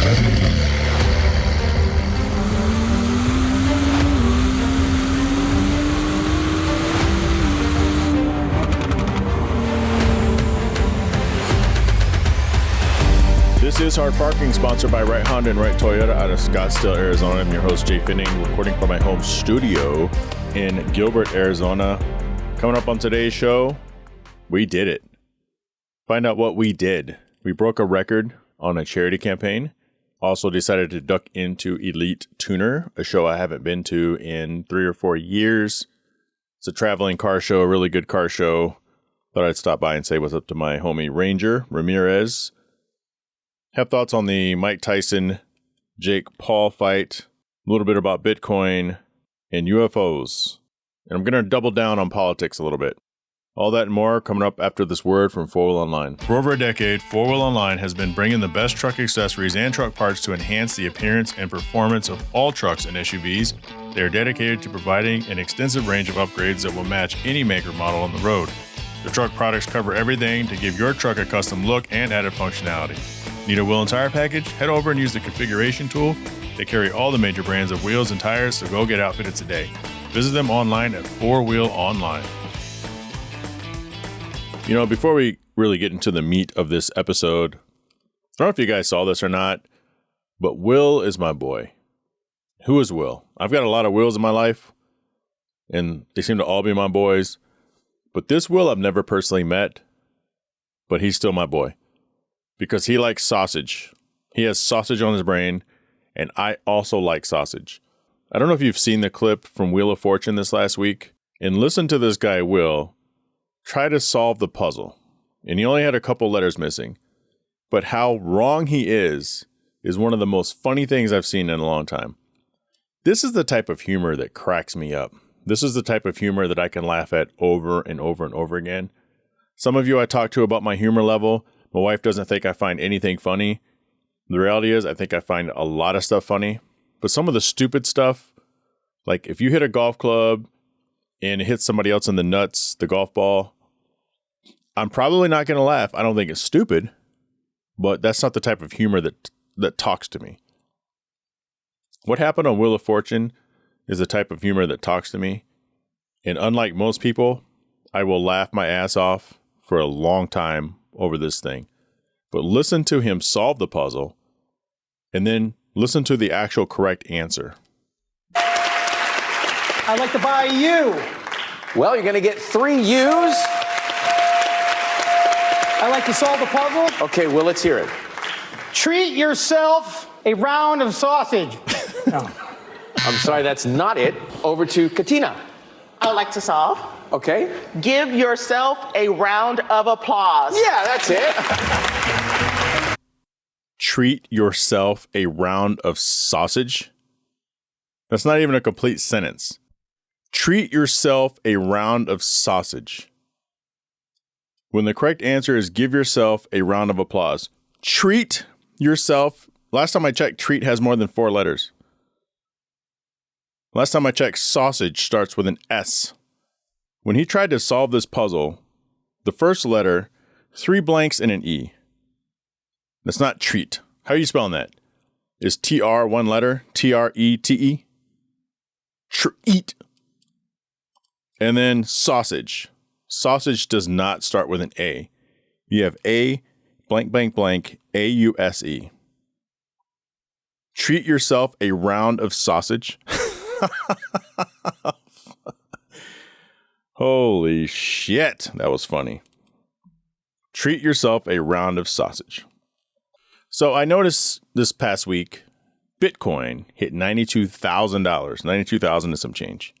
This is Hard Parking, sponsored by Right Honda and Right Toyota out of Scottsdale, Arizona. I'm your host, Jhae Pfenning, recording from my home studio in Gilbert, Arizona. Coming up on today's show, we did it. Find out what we did. We broke a record on a charity campaign. Also decided to duck into Elite Tuner, a show I haven't been to in 3 or 4 years. It's a traveling car show, a really good car show. Thought I'd stop by and say what's up to my homie Ranger Ramirez. Have thoughts on the Mike Tyson, Jake Paul fight, a little bit about Bitcoin and UFOs. And I'm going to double down on politics a little bit. All that and more coming up after this word from 4Wheel Online. For over a decade, 4Wheel Online has been bringing the best truck accessories and truck parts to enhance the appearance and performance of all trucks and SUVs. They are dedicated to providing an extensive range of upgrades that will match any maker model on the road. The truck products cover everything to give your truck a custom look and added functionality. Need a wheel and tire package? Head over and use the configuration tool. They carry all the major brands of wheels and tires, so go get outfitted today. Visit them online at 4Wheel Online. You know, before we really get into the meat of this episode, I don't know if you guys saw this or not, but Will is my boy. Who is Will? I've got a lot of Wills in my life, and they seem to all be my boys. But this Will I've never personally met, but he's still my boy. Because he likes sausage. He has sausage on his brain, and I also like sausage. I don't know if you've seen the clip from Wheel of Fortune this last week, and listen to this guy, Will, try to solve the puzzle. And he only had a couple letters missing. But how wrong he is one of the most funny things I've seen in a long time. This is the type of humor that cracks me up. This is the type of humor that I can laugh at over and over and over again. Some of you I talk to about my humor level. My wife doesn't think I find anything funny. The reality is, I think I find a lot of stuff funny. But some of the stupid stuff, like if you hit a golf club and it hits somebody else in the nuts, the golf ball, I'm probably not going to laugh. I don't think it's stupid, but that's not the type of humor that talks to me. What happened on Wheel of Fortune is the type of humor that talks to me. And unlike most people, I will laugh my ass off for a long time over this thing. But listen to him solve the puzzle and then listen to the actual correct answer. I'd like to buy a U. Well, you're going to get 3 U's. I'd like to solve the puzzle. Okay, well, let's hear it. Treat yourself a round of sausage. No. I'm sorry, that's not it. Over to Katina. I would like to solve. Okay. Give yourself a round of applause. Yeah, that's it. Treat yourself a round of sausage? That's not even a complete sentence. Treat yourself a round of sausage. When the correct answer is give yourself a round of applause. Treat yourself. Last time I checked, treat has more than 4 letters. Last time I checked, sausage starts with an S. When he tried to solve this puzzle, the first letter, 3 blanks and an E. That's not treat. How are you spelling that? Is TR one letter? TRETE? Treat. And then sausage. Sausage does not start with an A. You have A blank blank blank AUSE. Treat yourself a round of sausage. Holy shit, that was funny. Treat yourself a round of sausage. So I noticed this past week, Bitcoin hit $92,000, $92,000 and some change.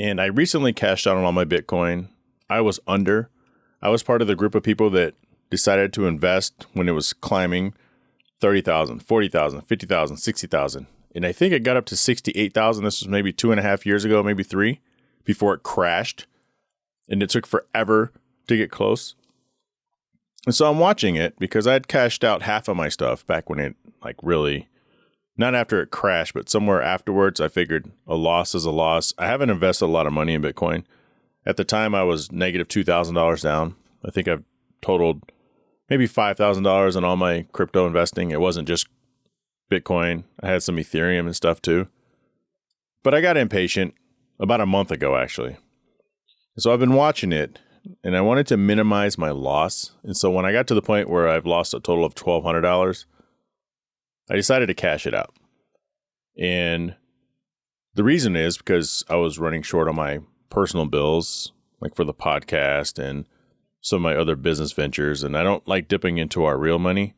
And I recently cashed out on all my Bitcoin. I was part of the group of people that decided to invest when it was climbing 30,000, 40,000, 50,000, 60,000. And I think it got up to 68,000. This was maybe 2.5 years ago, maybe 3, before it crashed. And it took forever to get close. And so I'm watching it because I had cashed out half of my stuff back when it really, not after it crashed, but somewhere afterwards. I figured a loss is a loss. I haven't invested a lot of money in Bitcoin. At the time, I was negative $2,000 down. I think I've totaled maybe $5,000 in all my crypto investing. It wasn't just Bitcoin. I had some Ethereum and stuff too. But I got impatient about a month ago, actually. And so I've been watching it, and I wanted to minimize my loss. And so when I got to the point where I've lost a total of $1,200, I decided to cash it out. And the reason is because I was running short on my personal bills, like for the podcast and some of my other business ventures. And I don't like dipping into our real money.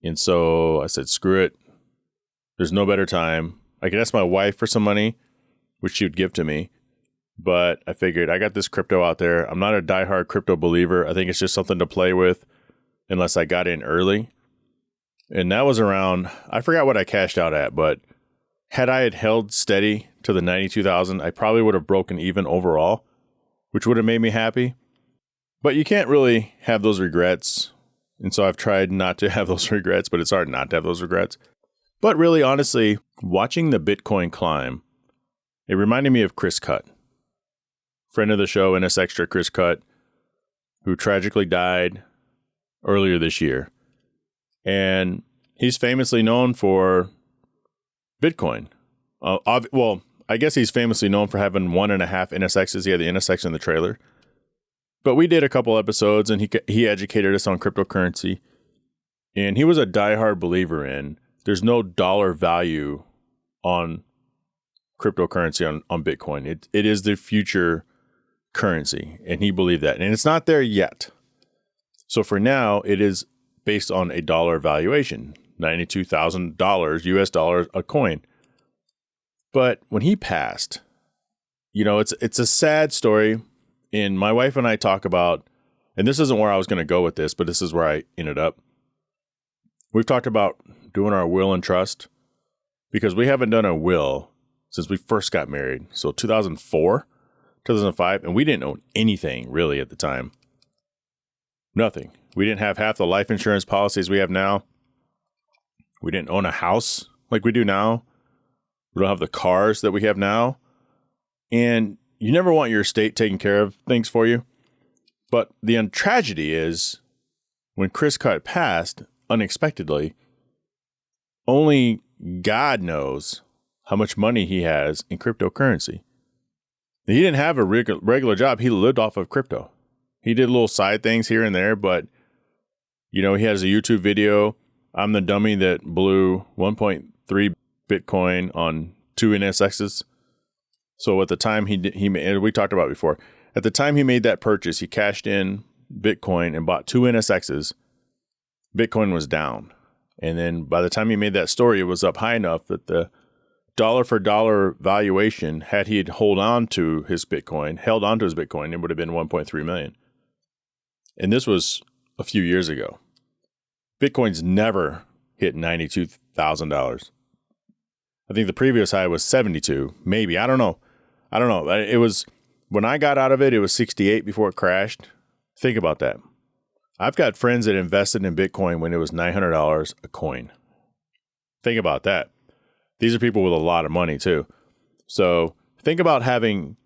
And so I said, screw it. There's no better time. I could ask my wife for some money, which she would give to me. But I figured I got this crypto out there. I'm not a diehard crypto believer. I think it's just something to play with unless I got in early. And that was around, I forgot what I cashed out at, but had I had held steady to the 92,000, I probably would have broken even overall, which would have made me happy. But you can't really have those regrets. And so I've tried not to have those regrets, but it's hard not to have those regrets. But really, honestly, watching the Bitcoin climb, it reminded me of Chris Cut, friend of the show, NSXTRA Chris Cut, who tragically died earlier this year. And he's famously known for Bitcoin. Well, I guess he's famously known for having 1.5 NSXs. He had the NSX in the trailer. But we did a couple episodes, and he educated us on cryptocurrency. And he was a diehard believer in there's no dollar value on cryptocurrency on Bitcoin. It is the future currency, and he believed that. And it's not there yet. So for now, it is based on a dollar valuation, $92,000 US dollars a coin. But when he passed, it's a sad story. And my wife and I talk about, and this isn't where I was going to go with this, but this is where I ended up. We've talked about doing our will and trust because we haven't done a will since we first got married. So 2004, 2005, and we didn't own anything really at the time. Nothing. We didn't have half the life insurance policies we have now. We didn't own a house like we do now. We don't have the cars that we have now. And you never want your estate taking care of things for you. But the tragedy is when Chris Cut passed unexpectedly, only God knows how much money he has in cryptocurrency. He didn't have a regular job. He lived off of crypto. He did little side things here and there, but he has a YouTube video. I'm the dummy that blew 1.3 Bitcoin on 2 NSXs. So at the time we talked about before, at the time he made that purchase, he cashed in Bitcoin and bought 2 NSXs. Bitcoin was down. And then by the time he made that story, it was up high enough that the dollar for dollar valuation, had he held on to his Bitcoin, it would have been 1.3 million. And this was a few years ago. Bitcoin's never hit $92,000. I think the previous high was 72, maybe. I don't know. It was, when I got out of it, it was 68 before it crashed. Think about that. I've got friends that invested in Bitcoin when it was $900 a coin. Think about that. These are people with a lot of money too. So think about having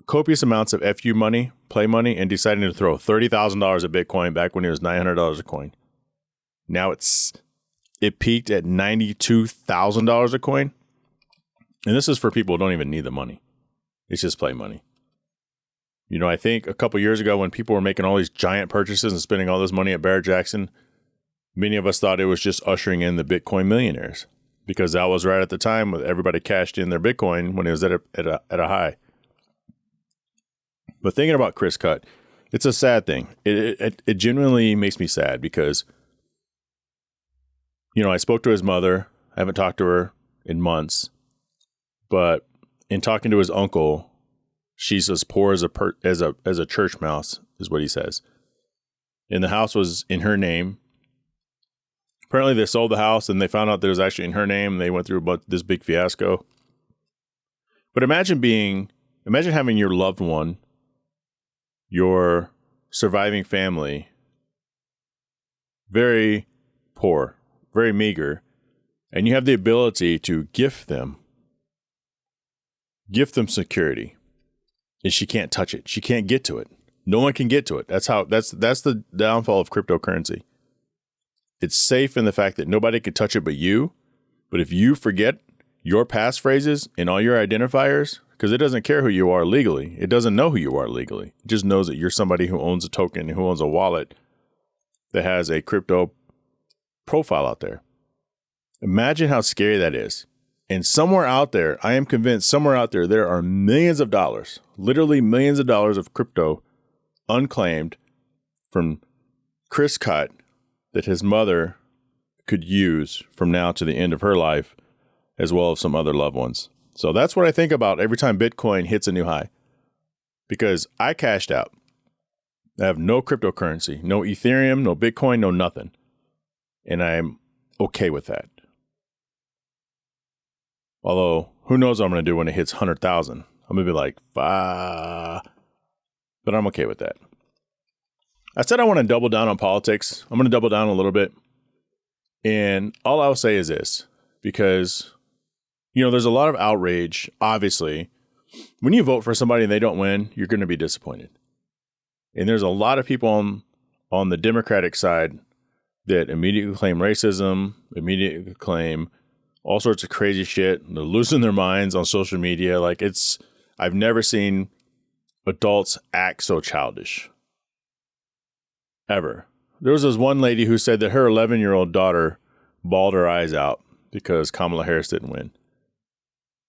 copious amounts of FU money, play money, and deciding to throw $30,000 at Bitcoin back when it was $900 a coin. Now it peaked at $92,000 a coin. And this is for people who don't even need the money. It's just play money. I think a couple years ago when people were making all these giant purchases and spending all this money at Barrett-Jackson, many of us thought it was just ushering in the Bitcoin millionaires because that was right at the time when everybody cashed in their Bitcoin when it was at a high. But thinking about Chris Cut, it's a sad thing. It genuinely makes me sad because, I spoke to his mother. I haven't talked to her in months, but in talking to his uncle, she's as poor as a church mouse, is what he says. And the house was in her name. Apparently, they sold the house and they found out that it was actually in her name. And they went through this big fiasco. But imagine having your loved one, your surviving family, very poor, very meager, and you have the ability to gift them security. And she can't touch it. She can't get to it. No one can get to it. That's the downfall of cryptocurrency. It's safe in the fact that nobody can touch it but you. But if you forget your passphrases and all your identifiers, because it doesn't care who you are legally, it doesn't know who you are legally. It just knows that you're somebody who owns a token, who owns a wallet that has a crypto profile out there. Imagine how scary that is. And somewhere out there, I am convinced somewhere out there, there are millions of dollars, literally millions of dollars of crypto unclaimed from Chris Cut that his mother could use from now to the end of her life, as well as some other loved ones. So that's what I think about every time Bitcoin hits a new high, because I cashed out. I have no cryptocurrency, no Ethereum, no Bitcoin, no nothing. And I'm okay with that. Although, who knows what I'm going to do when it hits 100,000. I'm going to be like, bah. But I'm okay with that. I said I want to double down on politics. I'm going to double down a little bit. And all I'll say is this, because, there's a lot of outrage, obviously. When you vote for somebody and they don't win, you're going to be disappointed. And there's a lot of people on the Democratic side that immediately claim racism, immediately claim all sorts of crazy shit. They're losing their minds on social media. I've never seen adults act so childish. Ever. There was this one lady who said that her 11-year-old daughter bawled her eyes out because Kamala Harris didn't win.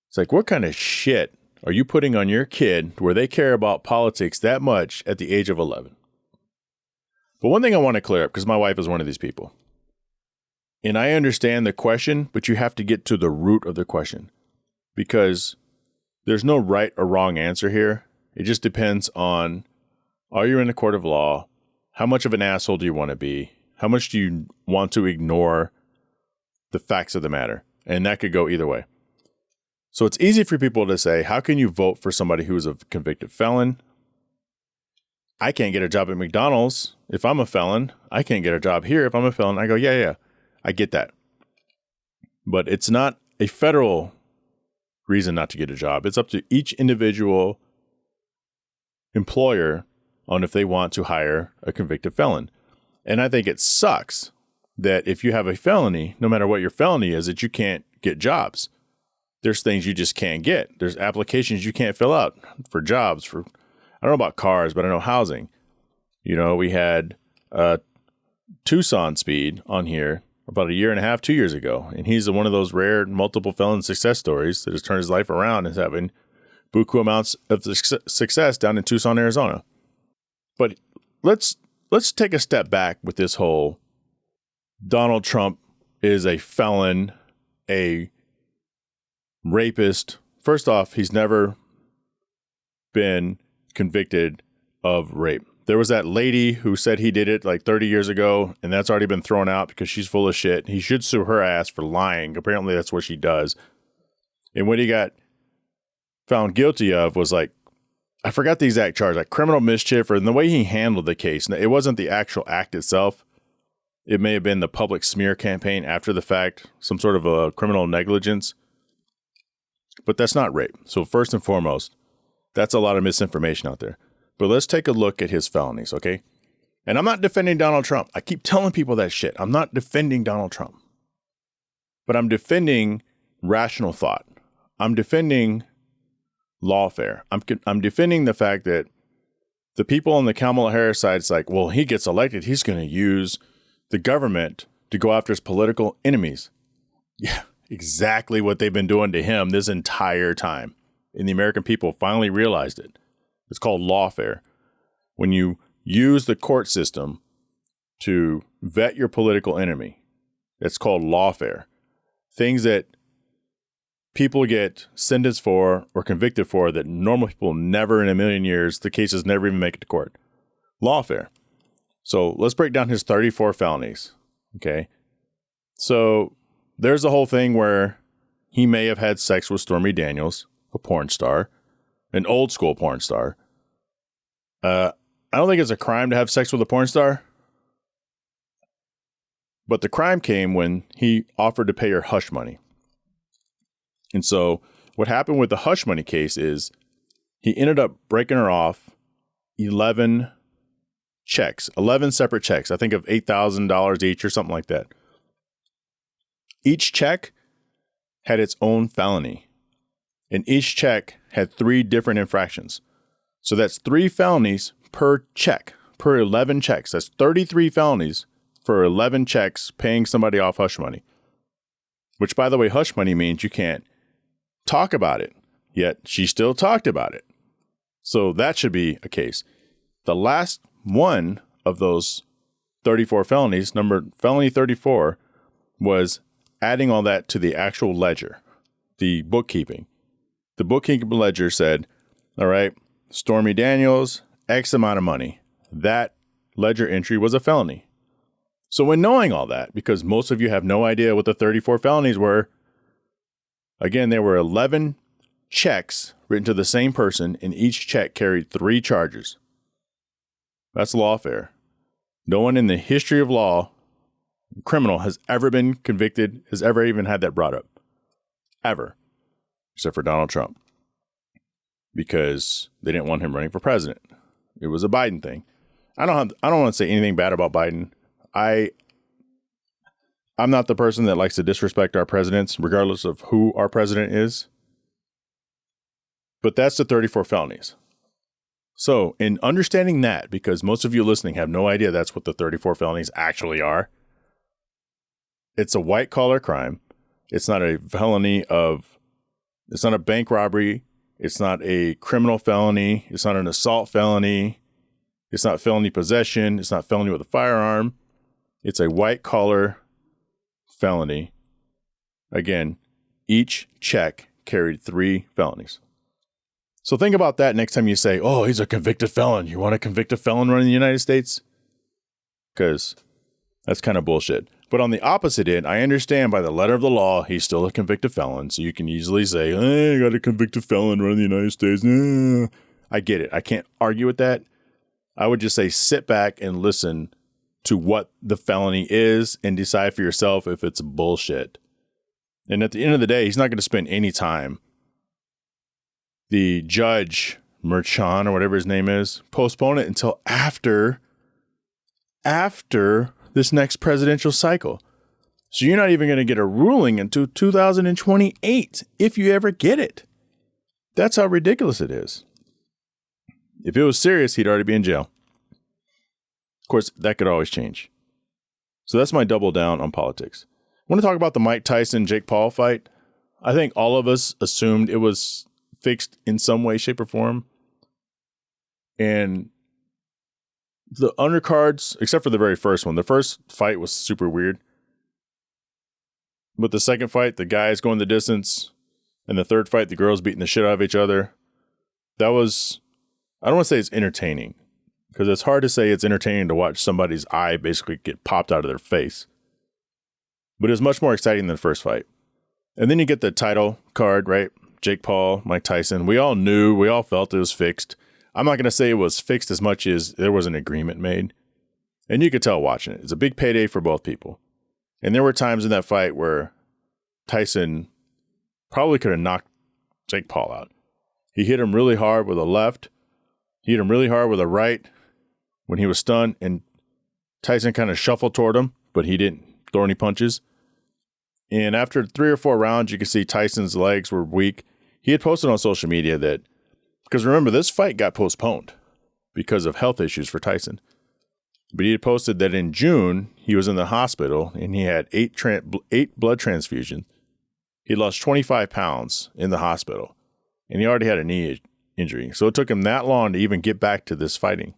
It's like, what kind of shit are you putting on your kid where they care about politics that much at the age of 11? But one thing I want to clear up, because my wife is one of these people. And I understand the question, but you have to get to the root of the question, because there's no right or wrong answer here. It just depends on, are you in a court of law? How much of an asshole do you want to be? How much do you want to ignore the facts of the matter? And that could go either way. So it's easy for people to say, how can you vote for somebody who's a convicted felon? I can't get a job at McDonald's if I'm a felon. I can't get a job here if I'm a felon. I go, yeah, I get that. But it's not a federal reason not to get a job. It's up to each individual employer on if they want to hire a convicted felon. And I think it sucks that if you have a felony, no matter what your felony is, that you can't get jobs. There's things you just can't get. There's applications you can't fill out for jobs, I don't know about cars, but I know housing. We had Tucson Speed on here about 1.5 years, 2 years ago. And he's one of those rare multiple felon success stories that has turned his life around and is having buku amounts of success down in Tucson, Arizona. But let's take a step back with this whole Donald Trump is a felon, a rapist. First off, he's never been convicted of rape. There was that lady who said he did it 30 years ago, and that's already been thrown out because she's full of shit. He should sue her ass for lying. Apparently that's what she does. And what he got found guilty of was I forgot the exact charge, criminal mischief, or in the way he handled the case. It wasn't the actual act itself. It may have been the public smear campaign after the fact, some sort of a criminal negligence. But that's not rape. So first and foremost, that's a lot of misinformation out there. But let's take a look at his felonies, okay? And I'm not defending Donald Trump. I keep telling people that shit. I'm not defending Donald Trump. But I'm defending rational thought. I'm defending lawfare. I'm defending the fact that the people on the Kamala Harris side, it's well, he gets elected, he's going to use the government to go after his political enemies. Yeah, exactly what they've been doing to him this entire time. And the American people finally realized it. It's called lawfare. When you use the court system to vet your political enemy, it's called lawfare. Things that people get sentenced for or convicted for that normal people never in a million years, the cases never even make it to court. Lawfare. So let's break down his 34 felonies. Okay. So there's the whole thing where he may have had sex with Stormy Daniels, a porn star, an old school porn star. I don't think it's a crime to have sex with a porn star. But the crime came when he offered to pay her hush money. And so what happened with the hush money case is he ended up breaking her off 11 checks, 11 separate checks, I think of $8,000 each or something like that. Each check had its own felony, and each check had 3 different infractions. So that's 3 felonies per check, per 11 checks. That's 33 felonies for 11 checks paying somebody off hush money. Which, by the way, hush money means you can't talk about it, yet she still talked about it. So that should be a case. The last one of those 34 felonies, number felony 34, was adding all that to the actual ledger, the bookkeeping. The bookkeeping ledger said, all right, Stormy Daniels, X amount of money. That ledger entry was a felony. So when knowing all that, because most of you have no idea what the 34 felonies were, again, there were 11 checks written to the same person, and each check carried 3 charges. That's lawfare. No one in the history of law, criminal, has ever been convicted, has ever even had that brought up. Ever. Except for Donald Trump. Because they didn't want him running for president. It was a Biden thing. I don't want to say anything bad about Biden. I'm not the person that likes to disrespect our presidents, regardless of who our president is. But that's the 34 felonies. So in understanding that, because most of you listening have no idea that's what the 34 felonies actually are, it's a white collar crime. It's not a felony it's not a bank robbery. It's not a criminal felony. It's not an assault felony. It's not felony possession. It's not felony with a firearm. It's a white collar felony. Again, each check carried 3 felonies. So think about that next time you say, oh, he's a convicted felon. You want to convict a felon running the United States? Because that's kind of bullshit. But on the opposite end, I understand by the letter of the law, he's still a convicted felon. So you can easily say, I got a convicted felon running the United States. I get it. I can't argue with that. I would just say sit back and listen to what the felony is and decide for yourself if it's bullshit. And at the end of the day, he's not going to spend any time. The judge, Merchan or whatever his name is, postpone it until after this next presidential cycle. So you're not even going to get a ruling until 2028, if you ever get it. That's how ridiculous it is. If it was serious, he'd already be in jail. Of course, that could always change. So that's my double down on politics. I want to talk about the Mike Tyson-Jake Paul fight. I think all of us assumed it was fixed in some way, shape, or form. And the undercards, except for the very first one, the first fight was super weird. But the second fight, the guys going the distance, and the third fight, the girls beating the shit out of each other. That was, I don't want to say it's entertaining, because it's hard to say it's entertaining to watch somebody's eye basically get popped out of their face. But it was much more exciting than the first fight. And then you get the title card, right? Jake Paul, Mike Tyson. We all felt it was fixed. I'm not going to say it was fixed as much as there was an agreement made. And you could tell watching it. It's a big payday for both people. And there were times in that fight where Tyson probably could have knocked Jake Paul out. He hit him really hard with a left. He hit him really hard with a right when he was stunned. And Tyson kind of shuffled toward him, but he didn't throw any punches. And after 3 or 4 rounds, you could see Tyson's legs were weak. He had posted on social media that, because remember, this fight got postponed because of health issues for Tyson. But he had posted that in June, he was in the hospital and he had 8 blood transfusions. He lost 25 pounds in the hospital and he already had a knee injury. So it took him that long to even get back to this fighting.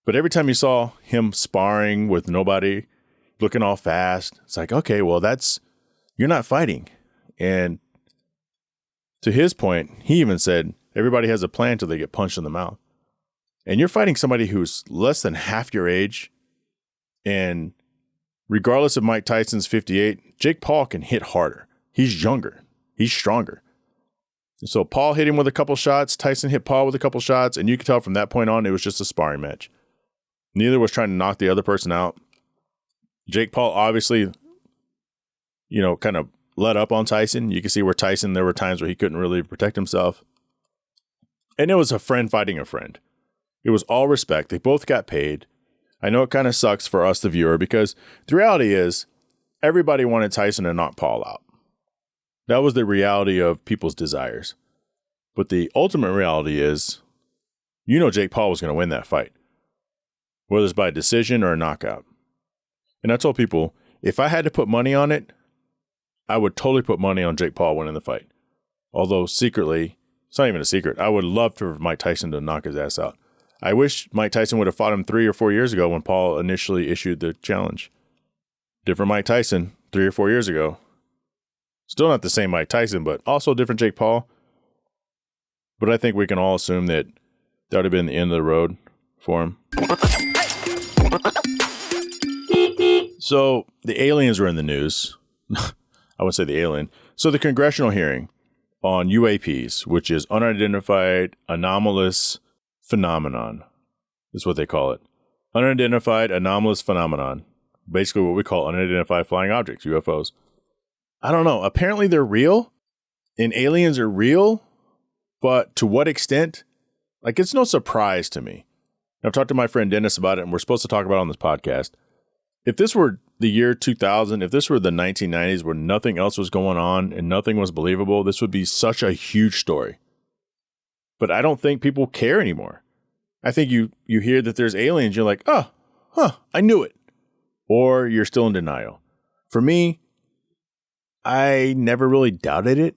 But every time you saw him sparring with nobody, looking all fast, it's like, okay, well, you're not fighting. And to his point, he even said, everybody has a plan until they get punched in the mouth. And you're fighting somebody who's less than half your age. And regardless of Mike Tyson's 58, Jake Paul can hit harder. He's younger. He's stronger. And so Paul hit him with a couple shots. Tyson hit Paul with a couple shots. And you could tell from that point on, it was just a sparring match. Neither was trying to knock the other person out. Jake Paul obviously, kind of let up on Tyson. You can see where Tyson, there were times where he couldn't really protect himself. And it was a friend fighting a friend. It was all respect. They both got paid. I know it kind of sucks for us, the viewer, because the reality is everybody wanted Tyson to knock Paul out. That was the reality of people's desires. But the ultimate reality is, Jake Paul was going to win that fight, whether it's by decision or a knockout. And I told people, if I had to put money on it, I would totally put money on Jake Paul winning the fight. Although secretly, it's not even a secret, I would love for Mike Tyson to knock his ass out. I wish Mike Tyson would have fought him 3 or 4 years ago when Paul initially issued the challenge. Different Mike Tyson 3 or 4 years ago. Still not the same Mike Tyson, but also different Jake Paul. But I think we can all assume that would have been the end of the road for him. So the aliens were in the news. I would say the alien. So the congressional hearing on UAPs, which is unidentified anomalous phenomenon, is what they call it. Unidentified anomalous phenomenon. Basically what we call unidentified flying objects, UFOs. I don't know. Apparently they're real and aliens are real, but to what extent? Like, it's no surprise to me. I've talked to my friend Dennis about it, and we're supposed to talk about it on this podcast. If this were the year 2000, if this were the 1990s where nothing else was going on and nothing was believable, this would be such a huge story. But I don't think people care anymore. I think you hear that there's aliens, you're like, I knew it. Or you're still in denial. For me, I never really doubted it.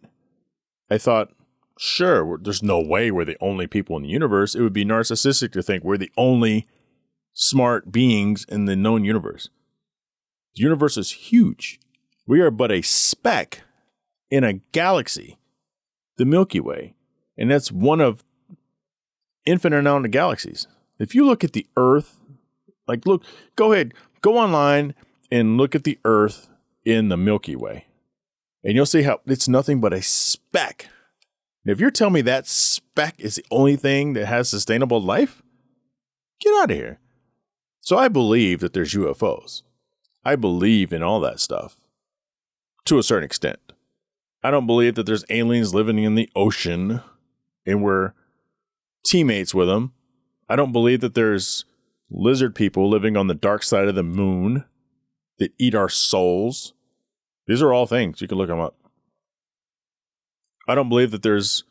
I thought, sure, there's no way we're the only people in the universe. It would be narcissistic to think we're the only smart beings in the known universe. The universe is huge. We are but a speck in a galaxy, the Milky Way. And that's one of infinite amount of galaxies. If you look at the Earth, go ahead, go online and look at the Earth in the Milky Way. And you'll see how it's nothing but a speck. And if you're telling me that speck is the only thing that has sustainable life, get out of here. So I believe that there's UFOs. I believe in all that stuff to a certain extent. I don't believe that there's aliens living in the ocean and we're teammates with them. I don't believe that there's lizard people living on the dark side of the moon that eat our souls. These are all things. You can look them up. I don't believe that there's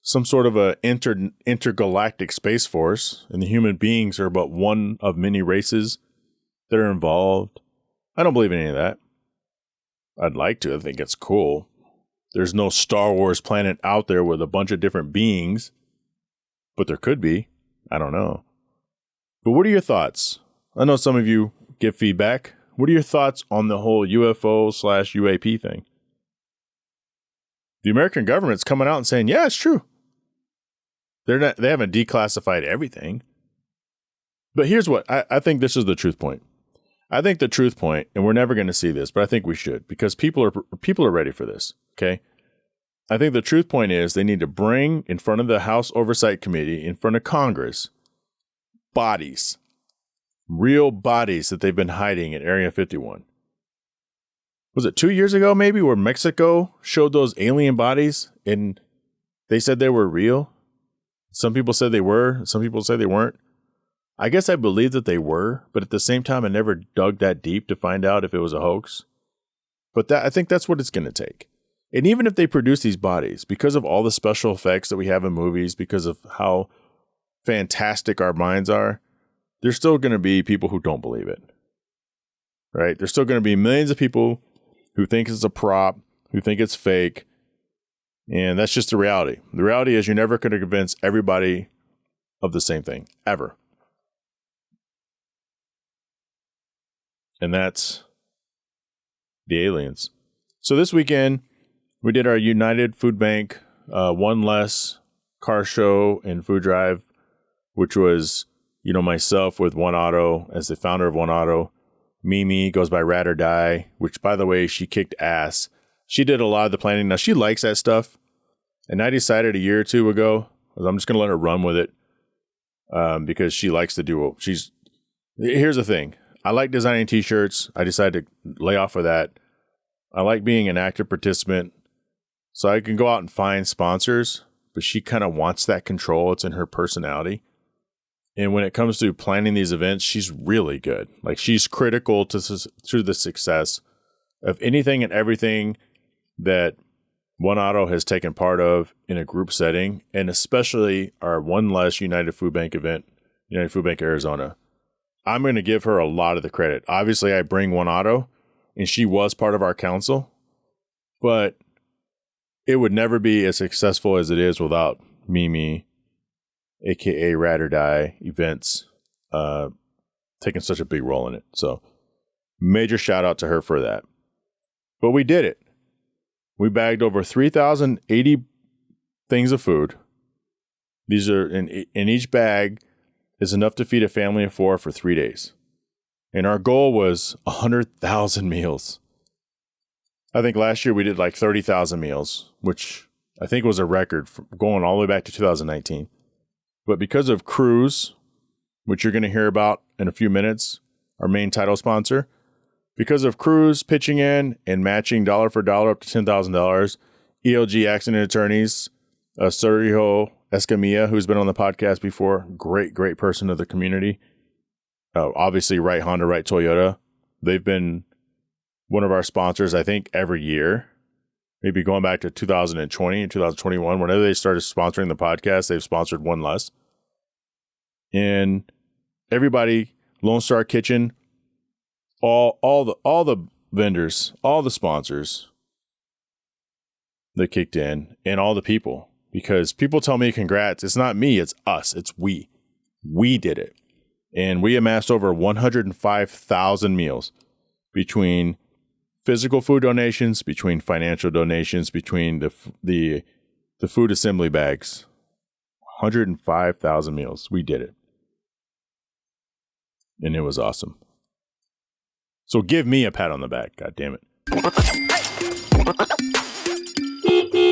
some sort of a intergalactic space force and the human beings are but one of many races that are involved. I don't believe in any of that. I'd like to. I think it's cool. There's no Star Wars planet out there with a bunch of different beings, but there could be. I don't know. But what are your thoughts? I know some of you give feedback. What are your thoughts on the whole UFO/UAP thing? The American government's coming out and saying, yeah, it's true. They haven't declassified everything. But here's what, I think this is the truth point. I think the truth point, and we're never going to see this, but I think we should, because people are ready for this, okay? I think the truth point is they need to bring in front of the House Oversight Committee, in front of Congress, bodies, real bodies that they've been hiding at Area 51. Was it 2 years ago maybe where Mexico showed those alien bodies and they said they were real? Some people said they were. Some people said they weren't. I guess I believe that they were, but at the same time, I never dug that deep to find out if it was a hoax. But I think that's what it's going to take. And even if they produce these bodies, because of all the special effects that we have in movies, because of how fantastic our minds are, there's still going to be people who don't believe it. Right? There's still going to be millions of people who think it's a prop, who think it's fake. And that's just the reality. The reality is you're never going to convince everybody of the same thing, ever. And that's the aliens. So this weekend, we did our United Food Bank One Less car show and food drive, which was, myself with One Auto as the founder of One Auto. Mimi goes by Rad or Die, which, by the way, she kicked ass. She did a lot of the planning. Now, she likes that stuff. And I decided a year or two ago, I'm just going to let her run with it because she likes to do it. Here's the thing. I like designing T-shirts. I decided to lay off of that. I like being an active participant. So I can go out and find sponsors, but she kind of wants that control. It's in her personality. And when it comes to planning these events, she's really good. Like, she's critical to the success of anything and everything that One Auto has taken part of in a group setting, and especially our One Less United Food Bank event, United Food Bank Arizona. I'm going to give her a lot of the credit. Obviously, I bring One Auto, and she was part of our council, but it would never be as successful as it is without Mimi, aka Rad or Die Events, taking such a big role in it. So major shout out to her for that. But we did it. We bagged over 3,080 things of food. These are in each bag is enough to feed a family of 4 for 3 days. And our goal was 100,000 meals. I think last year we did like 30,000 meals, which I think was a record going all the way back to 2019. But because of Cruise, which you're going to hear about in a few minutes, our main title sponsor, because of Cruise pitching in and matching dollar for dollar up to $10,000, ELG Accident Attorneys, Sergio Escamilla, who's been on the podcast before, great person of the community. Obviously, Right Honda, Right Toyota. They've been one of our sponsors, I think, every year. Maybe going back to 2020 and 2021, whenever they started sponsoring the podcast, they've sponsored One Less. And everybody, Lone Star Kitchen, all the vendors, all the sponsors that kicked in, and all the people. Because people tell me congrats. It's not me, it's us. It's we. We did it. And we amassed over 105,000 meals between physical food donations, between financial donations, between the food assembly bags. 105,000 meals. We did it. And it was awesome. So give me a pat on the back. God damn it.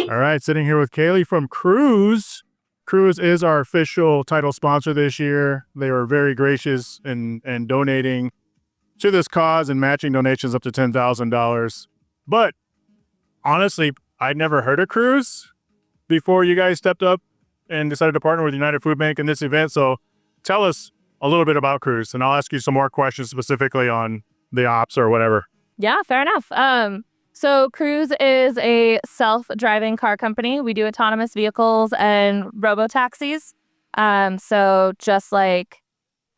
All right, sitting here with Kaylee from Cruise. Cruise is our official title sponsor this year. They were very gracious in donating to this cause and matching donations up to $10,000. But honestly, I'd never heard of Cruise before you guys stepped up and decided to partner with United Food Bank in this event. So tell us a little bit about Cruise, and I'll ask you some more questions specifically on the ops or whatever. Yeah, fair enough. So Cruise is a self-driving car company. We do autonomous vehicles and robo-taxis. So just like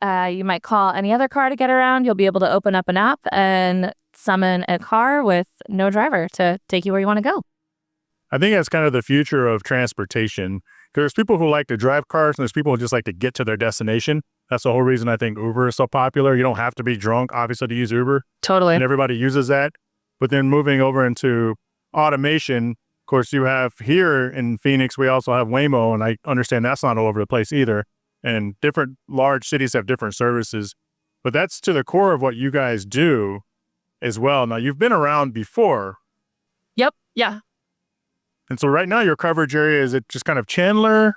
you might call any other car to get around, you'll be able to open up an app and summon a car with no driver to take you where you want to go. I think that's kind of the future of transportation. There's people who like to drive cars, and there's people who just like to get to their destination. That's the whole reason I think Uber is so popular. You don't have to be drunk, obviously, to use Uber. Totally. And everybody uses that. But then moving over into automation, of course, you have here in Phoenix, we also have Waymo, and I understand that's not all over the place either. And different large cities have different services. But that's to the core of what you guys do as well. Now, you've been around before. Yep. Yeah. And so right now your coverage area, is it just kind of Chandler?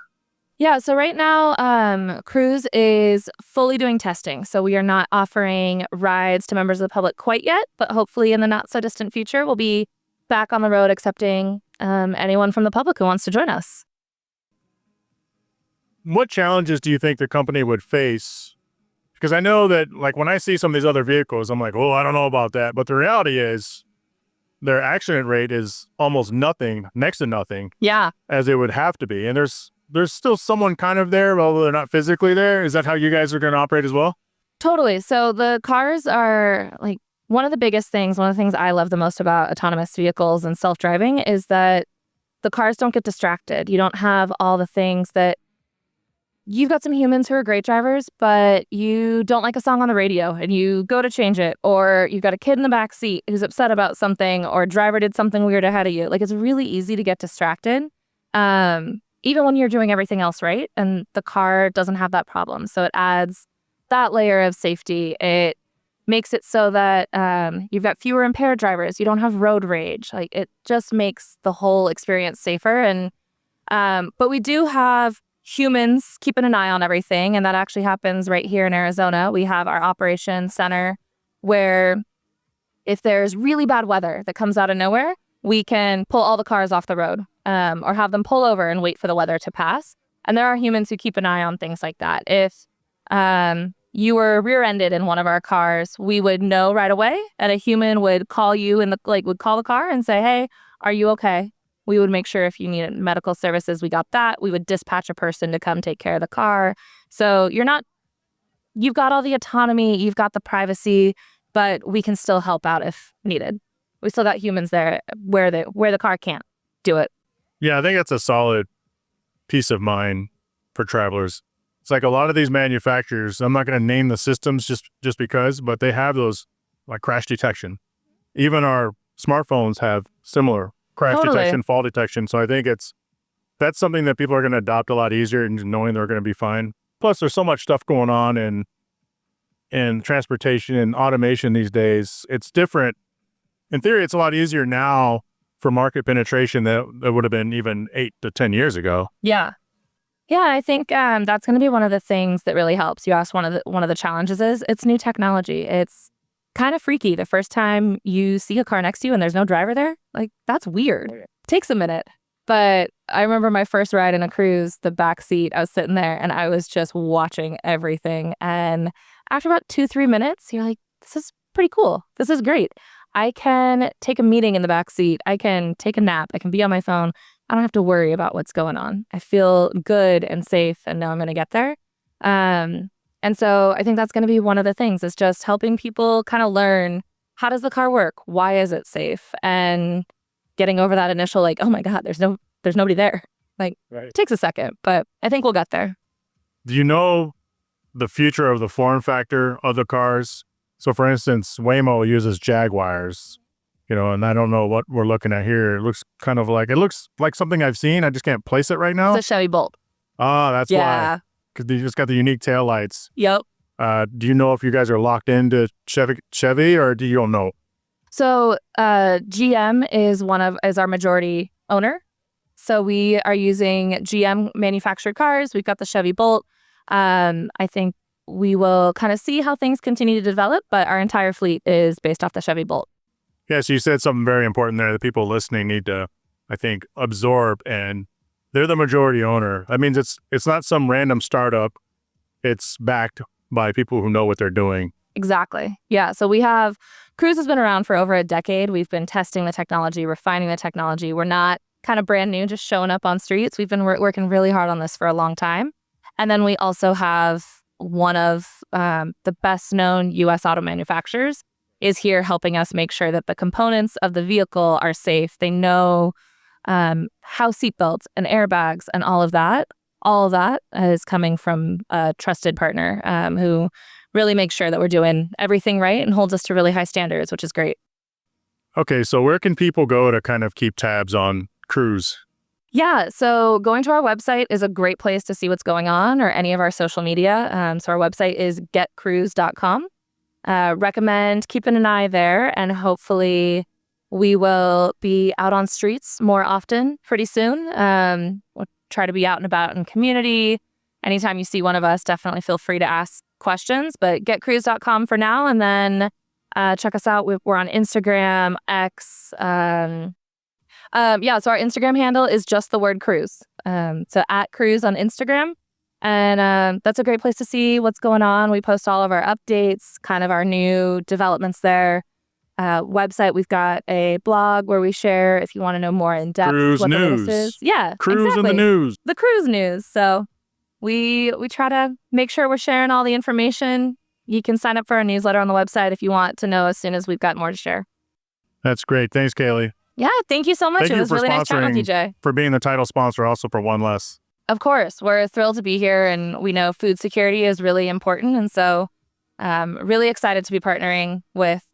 Yeah, so right now, Cruise is fully doing testing. So we are not offering rides to members of the public quite yet, but hopefully in the not so distant future, we'll be back on the road accepting anyone from the public who wants to join us. What challenges do you think the company would face? Because I know that, like, when I see some of these other vehicles, I'm like, oh, I don't know about that. But the reality is their accident rate is almost nothing, next to nothing. Yeah. As it would have to be. And there's still someone kind of there, although they're not physically there. Is that how you guys are going to operate as well? Totally. So the cars are like one of the things I love the most about autonomous vehicles and self-driving is that the cars don't get distracted. You don't have all the things that you've got some humans who are great drivers, but you don't like a song on the radio and you go to change it, or you've got a kid in the back seat who's upset about something, or a driver did something weird ahead of you. Like, it's really easy to get distracted. Even when you're doing everything else right, and the car doesn't have that problem. So it adds that layer of safety. It makes it so that you've got fewer impaired drivers. You don't have road rage. Like, it just makes the whole experience safer. And but we do have humans keeping an eye on everything, and that actually happens right here in Arizona. We have our operations center where if there's really bad weather that comes out of nowhere, we can pull all the cars off the road or have them pull over and wait for the weather to pass. And there are humans who keep an eye on things like that. If you were rear-ended in one of our cars, we would know right away, and a human would call you would call the car and say, "Hey, are you okay?" We would make sure if you needed medical services, we got that. We would dispatch a person to come take care of the car. So you've got all the autonomy, you've got the privacy, but we can still help out if needed. We still got humans there where the car can't do it. Yeah, I think that's a solid peace of mind for travelers. It's like a lot of these manufacturers, I'm not going to name the systems just because, but they have those like crash detection. Even our smartphones have similar crash detection, fall detection. So I think that's something that people are going to adopt a lot easier and knowing they're going to be fine. Plus, there's so much stuff going on in transportation and automation these days. It's different. In theory, it's a lot easier now for market penetration that would have been even 8 to 10 years ago. Yeah. Yeah, I think that's going to be one of the things that really helps. You asked one of the challenges is it's new technology. It's kind of freaky the first time you see a car next to you and there's no driver there. Like, that's weird. It takes a minute. But I remember my first ride in a cruise, the back seat, I was sitting there and I was just watching everything. And after about 2-3 minutes, you're like, this is pretty cool. This is great. I can take a meeting in the back seat. I can take a nap. I can be on my phone. I don't have to worry about what's going on. I feel good and safe and know I'm going to get there. And so I think that's going to be one of the things is just helping people kind of learn, how does the car work? Why is it safe? And getting over that initial like, oh my God, there's nobody there. Like, It takes a second, but I think we'll get there. Do you know the future of the form factor of the cars? So for instance, Waymo uses Jaguars, and I don't know what we're looking at here. It looks like something I've seen. I just can't place it right now. It's a Chevy Bolt. Ah, that's why. Because they just got the unique taillights. Yep. Do you know if you guys are locked into Chevy or do you don't know? So GM is our majority owner. So we are using GM manufactured cars. We've got the Chevy Bolt. I think we will kind of see how things continue to develop, but our entire fleet is based off the Chevy Bolt. Yeah, so you said something very important there that people listening need to, I think, absorb, and they're the majority owner. That means it's not some random startup. It's backed by people who know what they're doing. Exactly. Yeah, so Cruise has been around for over a decade. We've been testing the technology, refining the technology. We're not kind of brand new, just showing up on streets. We've been working really hard on this for a long time. And then we also have one of the best known U.S. auto manufacturers is here helping us make sure that the components of the vehicle are safe. They know how seatbelts and airbags and all of that is coming from a trusted partner who really makes sure that we're doing everything right and holds us to really high standards, which is great. Okay, so where can people go to kind of keep tabs on Cruise? Yeah, so going to our website is a great place to see what's going on, or any of our social media. So our website is getcruise.com. Recommend keeping an eye there, and hopefully we will be out on streets more often pretty soon. We'll try to be out and about in community. Anytime you see one of us, definitely feel free to ask questions, but getcruise.com for now, and then check us out. We're on Instagram, X. So our Instagram handle is just the word cruise. So @cruise on Instagram. And that's a great place to see what's going on. We post all of our updates, kind of our new developments there. Website, we've got a blog where we share if you want to know more in depth. Cruise what news. The latest is. Yeah, Cruise exactly. in the news. The cruise news. So we try to make sure we're sharing all the information. You can sign up for our newsletter on the website if you want to know as soon as we've got more to share. That's great. Thanks, Kaylee. Yeah, thank you so much. It was really nice chatting with you, Jhae. For being the title sponsor also for One Less. Of course, we're thrilled to be here, and we know food security is really important. And so really excited to be partnering with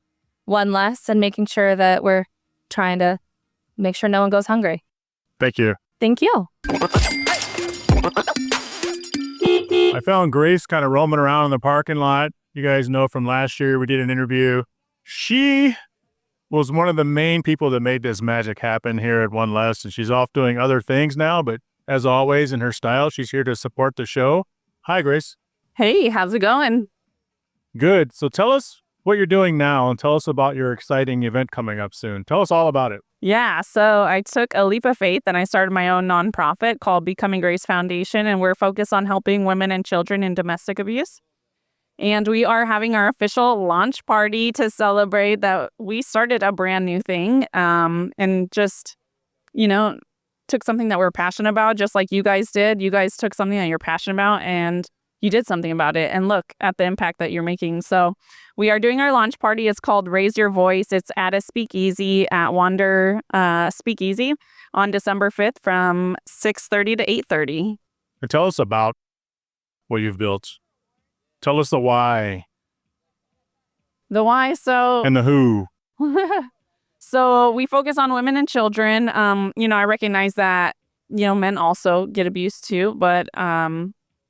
One Less and making sure that we're trying to make sure no one goes hungry. Thank you. Thank you. I found Grace kind of roaming around in the parking lot. You guys know from last year we did an interview. She was one of the main people that made this magic happen here at One Less, and she's off doing other things now, but as always, in her style, she's here to support the show. Hi, Grace. Hey, how's it going? Good. So tell us what you're doing now and tell us about your exciting event coming up soon. Tell us all about it. Yeah, so I took a leap of faith and I started my own nonprofit called Becoming Grace Foundation, and we're focused on helping women and children in domestic abuse. And we are having our official launch party to celebrate that we started a brand new thing, and just, you know, took something that we're passionate about, just like you guys did. You guys took something that you're passionate about and you did something about it. And look at the impact that you're making. So we are doing our launch party. It's called Raise Your Voice. It's at a speakeasy at Wander Speakeasy on December 5th from 6:30 to 8:30. And tell us about what you've built. Tell us the why The why, so and the who. So we focus on women and children. I recognize that, men also get abused too, but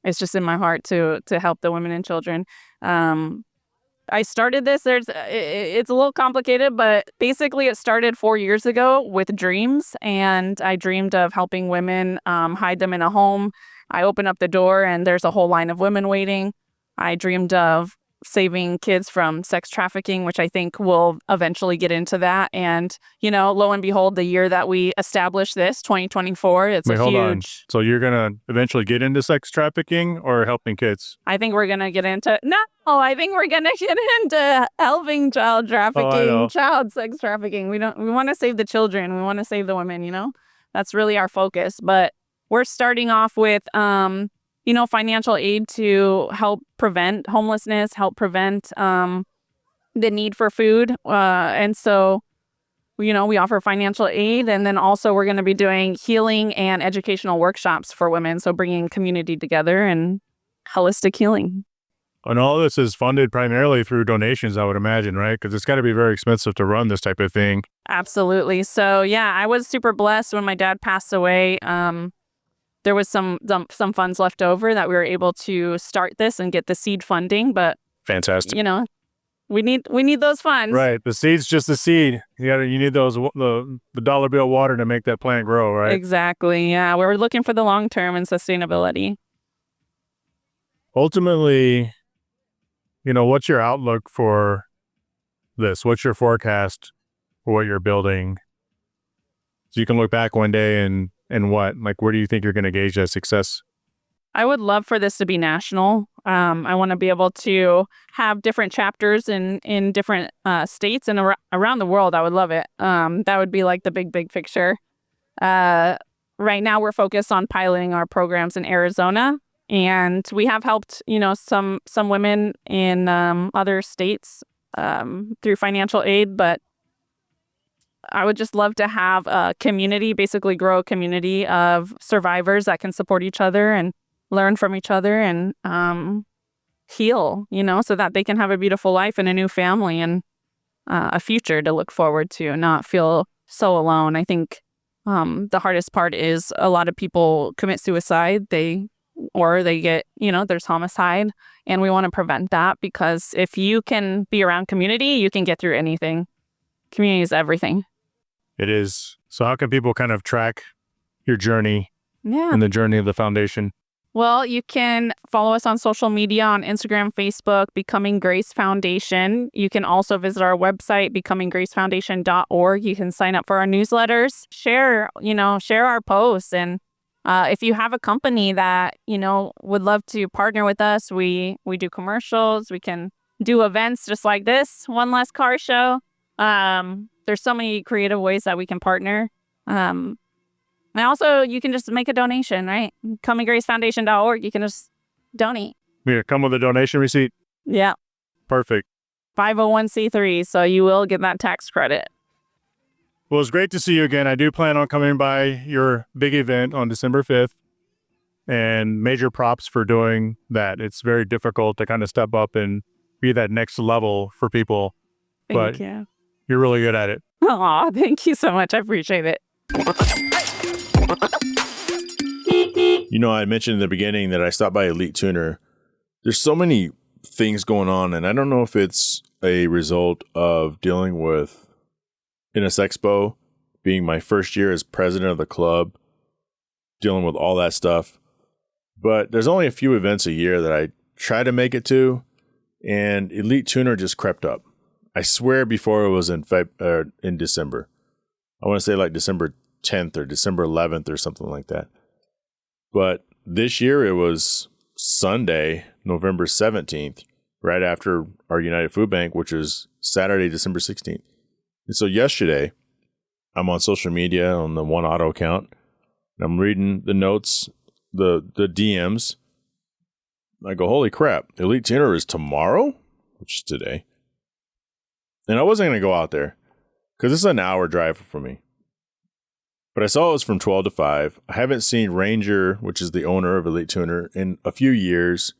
it's just in my heart to help the women and children. I started this. It's a little complicated, but basically it started 4 years ago with dreams, and I dreamed of helping women, hide them in a home. I open up the door and there's a whole line of women waiting. I dreamed of saving kids from sex trafficking, which I think we'll eventually get into that. And, lo and behold, the year that we established this, 2024, it's Wait, a hold on. huge... So you're going to eventually get into sex trapficking or helping kids? I think we're going to get into... No, I think we're going to get into helping child trafficking, child sex trafficking. We want to save the children. We want to save the women, That's really our focus. But we're starting off with... financial aid to help prevent homelessness, help prevent the need for food. And so, we offer financial aid. And then also we're going to be doing healing and educational workshops for women. So bringing community together and holistic healing. And all this is funded primarily through donations, I would imagine, right? Because it's got to be very expensive to run this type of thing. Absolutely. So, yeah, I was super blessed when my dad passed away. There was some funds left over that we were able to start this and get the seed funding, but fantastic. We need those funds. Right, the seed's just the seed. You need the dollar bill water to make that plant grow, right? Exactly. Yeah, we're looking for the long term and sustainability. Ultimately, what's your outlook for this? What's your forecast for what you're building? So you can look back one day and what? Like, where do you think you're going to gauge that success? I would love for this to be national. I want to be able to have different chapters in different states and around the world. I would love it. That would be like the big picture. Right now, we're focused on piloting our programs in Arizona, and we have helped, some women in other states through financial aid, but I would just love to have a community, basically grow a community of survivors that can support each other and learn from each other and heal, so that they can have a beautiful life and a new family and a future to look forward to and not feel so alone. I think the hardest part is a lot of people commit suicide. They get, there's homicide, and we want to prevent that, because if you can be around community, you can get through anything. Community is everything. It is. So how can people kind of track your journey Yeah. and the journey of the foundation? Well, you can follow us on social media, on Instagram, Facebook, Becoming Grace Foundation. You can also visit our website, becominggracefoundation.org. You can sign up for our newsletters, share our posts. And if you have a company that, would love to partner with us, we do commercials. We can do events just like this, One Less Car Show. There's so many creative ways that we can partner. And also, you can just make a donation, right? ComingGraceFoundation.org. You can just donate. Here, come with a donation receipt. Yeah. Perfect. 501c3, so you will get that tax credit. Well, it's great to see you again. I do plan on coming by your big event on December 5th, and major props for doing that. It's very difficult to kind of step up and be that next level for people. Thank you. You're really good at it. Aw, thank you so much. I appreciate it. I mentioned in the beginning that I stopped by Elite Tuner. There's so many things going on, and I don't know if it's a result of dealing with NSXTRA, being my first year as president of the club, dealing with all that stuff. But there's only a few events a year that I try to make it to, and Elite Tuner just crept up. I swear before it was in December. I want to say like December 10th or December 11th or something like that. But this year it was Sunday, November 17th, right after our United Food Bank, which is Saturday, December 16th. And so yesterday, I'm on social media on the One Auto account, and I'm reading the notes, the DMs. I go, holy crap, Elite Tuner is tomorrow, which is today. And I wasn't going to go out there because it's an hour drive for me. But I saw it was from 12 to 5. I haven't seen Ranger, which is the owner of Elite Tuner, in a few years.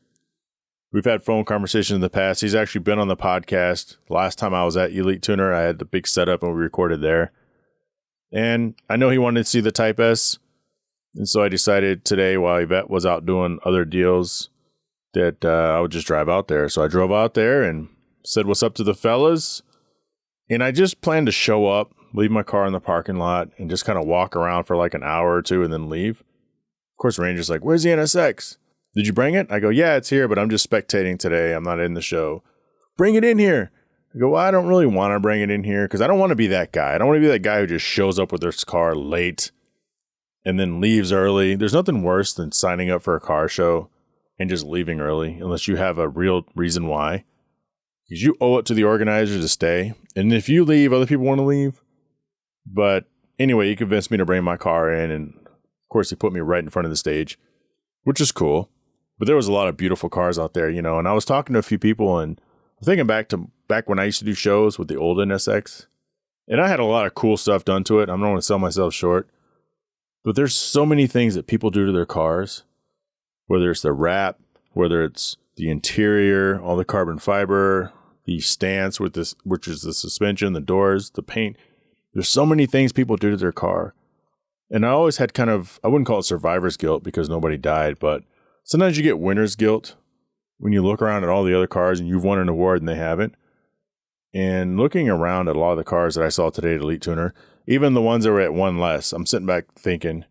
We've had phone conversations in the past. He's actually been on the podcast. Last time I was at Elite Tuner, I had the big setup and we recorded there. And I know he wanted to see the Type S. And so I decided today, while Yvette was out doing other deals, that I would just drive out there. So I drove out there and said, what's up to the fellas? And I just planned to show up, leave my car in the parking lot, and just kind of walk around for like an hour or two and then leave. Of course, Ranger's like, where's the NSX? Did you bring it? I go, yeah, it's here, but I'm just spectating today. I'm not in the show. Bring it in here. I go, well, I don't really want to bring it in here because I don't want to be that guy. I don't want to be that guy who just shows up with his car late and then leaves early. There's nothing worse than signing up for a car show and just leaving early unless you have a real reason why. Because you owe it to the organizer to stay. And if you leave, other people want to leave. But anyway, he convinced me to bring my car in. And of course, he put me right in front of the stage, which is cool. But there was a lot of beautiful cars out there, you know, and I was talking to a few people and I'm thinking back when I used to do shows with the old NSX, and I had a lot of cool stuff done to it. I don't want to sell myself short, but there's so many things that people do to their cars, whether it's the wrap, whether it's the interior, all the carbon fiber, the stance with this, which is the suspension, the doors, the paint. There's so many things people do to their car. And I always had kind of, I wouldn't call it survivor's guilt because nobody died, but sometimes you get winner's guilt when you look around at all the other cars and you've won an award and they haven't. And looking around at a lot of the cars that I saw today at Elite Tuner, even the ones that were at one less, I'm sitting back thinking,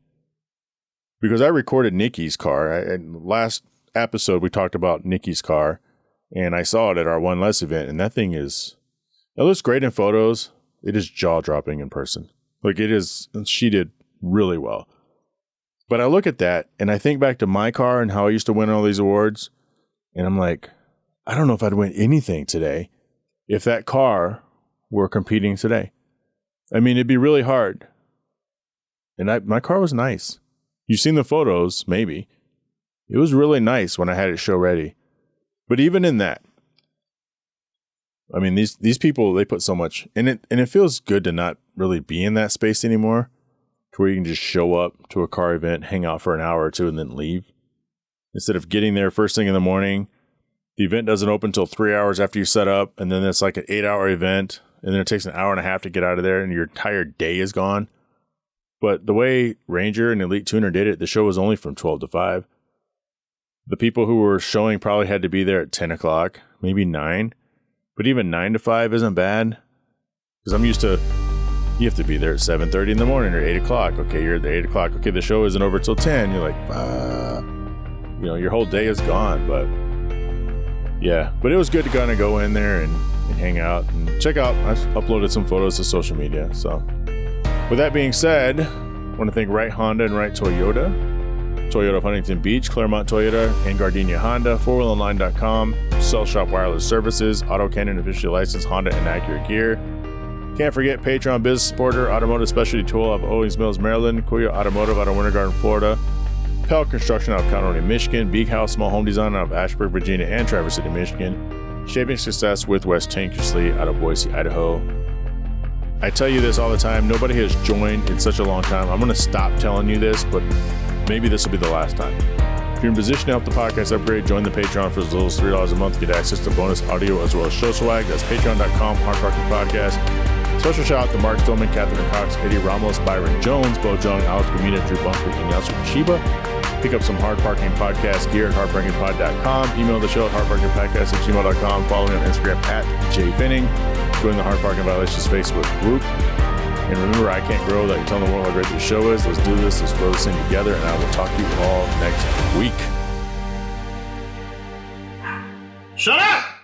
because I recorded Nikki's car. Last episode, we talked about Nikki's car, and I saw it at our one less event, and that thing it looks great in photos. It is jaw-dropping in person. Like it is, she did really well. But I look at that and I think back to my car and how I used to win all these awards. And I'm like, I don't know if I'd win anything today if that car were competing today. I mean, it'd be really hard. And my car was nice. You've seen the photos, maybe. It was really nice when I had it show ready. But even in that, I mean, these people, they put so much in it, and it feels good to not really be in that space anymore, to where you can just show up to a car event, hang out for an hour or two, and then leave. Instead of getting there first thing in the morning, the event doesn't open until 3 hours after you set up, and then it's like an 8-hour event, and then it takes an hour and a half to get out of there, and your entire day is gone. But the way Ranger and Elite Tuner did it, the show was only from 12 to 5. The people who were showing probably had to be there at 10 o'clock, maybe 9. But even 9 to 5 isn't bad. Because I'm used to, you have to be there at 7:30 in the morning or 8 o'clock. Okay, you're at the 8 o'clock. Okay, the show isn't over till 10. You're like, you know, your whole day is gone. But yeah, but it was good to kind of go in there and hang out and check out. I've uploaded some photos to social media. So with that being said, I want to thank Wright Honda and Wright Toyota of Huntington Beach, Claremont Toyota, and Gardenia Honda, 4wheelonline.com, Cell Shop Wireless Services, Auto Cannon officially licensed Honda and Acura gear. Can't forget Patreon Business Supporter, Automotive Specialty Tool of Owings Mills, Maryland, Kuya Automotive out of Winter Garden, Florida, Pell Construction out of Conroe, Michigan, Beak House Small Home Design out of Ashburn, Virginia, and Traverse City, Michigan, Shaping Success with West Tankersley out of Boise, Idaho. I tell you this all the time, nobody has joined in such a long time. I'm going to stop telling you this, but maybe this will be the last time. If you're in position to help the podcast upgrade, join the Patreon for as little as $3 a month to get access to bonus audio as well as show swag. That's patreon.com, Hard Parking Podcast. Special shout out to Mark Stillman, Catherine Cox, Eddie Ramos, Byron Jones, Bo Jung, Alex Gamina, Drew Bunkley, and Yasuo Chiba. Pick up some Hard Parking Podcast gear at hardparkingpod.com. Email the show at hardparkingpodcast@gmail.com. Follow me on Instagram at Pfenning. Join the Hard Parking Violations Facebook group. And remember, I can't grow without you telling the world how great this show is. Let's do this. Let's grow this thing together. And I will talk to you all next week. Shut up!